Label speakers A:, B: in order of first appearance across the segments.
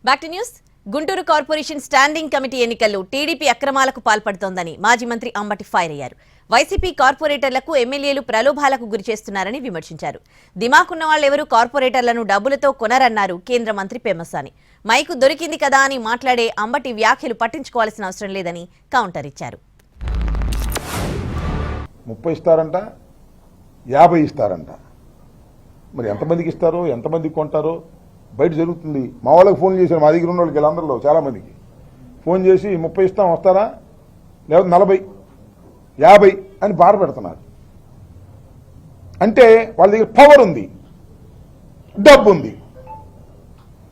A: Back to news. Guntur corporation standing committee ఎన్నికల్లో TDP అక్రమాలకు పాల్పడుతోందని మాజీ మంత్రి అంబటి ఫైర్ అయ్యారు. వైసీపీ కార్పొరేటర్లకు ఎమ్మెల్యేలు ప్రలోభాలకు గురి చేస్తున్నారని విమర్శించారు. దిమాకున్న వాళ్ళెవరూ కార్పొరేటర్లను డబ్బులతో కొనరన్నారు కేంద్ర మంత్రి పెమ్మసాని. మైకు దొరికింది కదా అని మాట్లాడే అంబటి వ్యాఖ్యలు పట్టించుకోవాల్సిన అవసరం లేదని కౌంటర్ ఇచ్చారు.
B: 30 ఇస్తారంట, 50 ఇస్తారంట. మరి ఎంతమందికి ఇస్తారో, ఎంతమందికి కొంటారో బయట జరుగుతుంది. మా వాళ్ళకి ఫోన్ చేశారు, మా దగ్గర ఉన్న వాళ్ళకి వీళ్ళందరిలో చాలా మందికి ఫోన్ చేసి 30 ఇస్తాం వస్తారా, లేకపోతే 40, 50 అని బాధ పెడుతున్నారు. అంటే వాళ్ళ దగ్గర పవర్ ఉంది, డబ్బు ఉంది.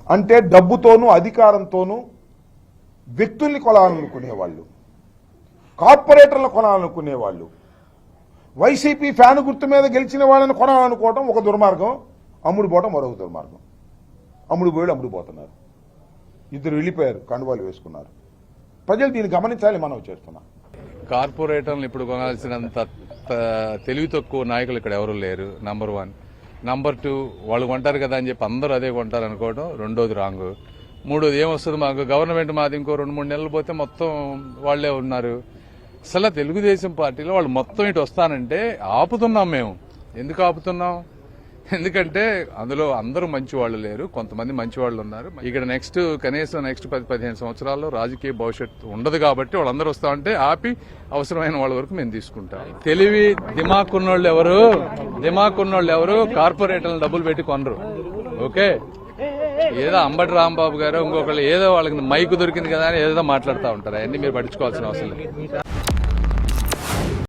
B: అంటే డబ్బుతోనూ అధికారంతోనూ వ్యక్తుల్ని కొనాలనుకునేవాళ్ళు, కార్పొరేటర్లను కొనాలనుకునేవాళ్ళు, వైసీపీ ఫ్యాన్ గుర్తు మీద గెలిచిన వాళ్ళని కొనాలనుకోవడం ఒక దుర్మార్గం, అమ్ముడు పోవడం మరొక దుర్మార్గం. అమ్ముడు పోయాడు, అమ్ముడు పోతున్నారు. ఇద్దరు వెళ్ళిపోయారు, కండువాలు వేసుకున్నారు. ప్రజలు దీన్ని గమనించాలి. మనం చేస్తున్నాం.
C: కార్పొరేటర్లు ఇప్పుడు కొనాల్సినంత తెలివి తక్కువ నాయకులు ఇక్కడ ఎవరు లేరు. నంబర్ 1. నంబర్ 2, వాళ్ళు కొంటారు కదా అని చెప్పి అందరూ అదే కొంటారు అనుకోవడం రెండోది రాంగ్. మూడోది ఏమొస్తుంది, మాకు గవర్నమెంట్ మాది ఇంకో 2-3 నెలలు పోతే మొత్తం వాళ్లే ఉన్నారు. అసలు తెలుగుదేశం పార్టీలో వాళ్ళు మొత్తం ఇటు వస్తానంటే ఆపుతున్నాం. మేము ఎందుకు ఆపుతున్నాం? ఎందుకంటే అందులో అందరూ మంచి వాళ్ళు లేరు, కొంతమంది మంచి వాళ్ళు ఉన్నారు. ఇక్కడ కనీసం నెక్స్ట్ 10-15 సంవత్సరాల్లో రాజకీయ భవిష్యత్తు ఉండదు కాబట్టి వాళ్ళందరూ వస్తామంటే ఆపి అవసరమైన వాళ్ళ వరకు మేము తీసుకుంటాం. తెలివి దిమాకున్నోళ్ళు ఎవరు కార్పొరేటర్లను డబ్బులు పెట్టి కొనరు. ఓకే, ఏదో అంబటి రాంబాబు గారు ఇంకొకళ్ళు ఏదో వాళ్ళకి మైకు దొరికింది కదా అని ఏదో మాట్లాడుతూ ఉంటారు. అవన్నీ మీరు పట్టించుకోవాల్సిన అవసరం లేదు.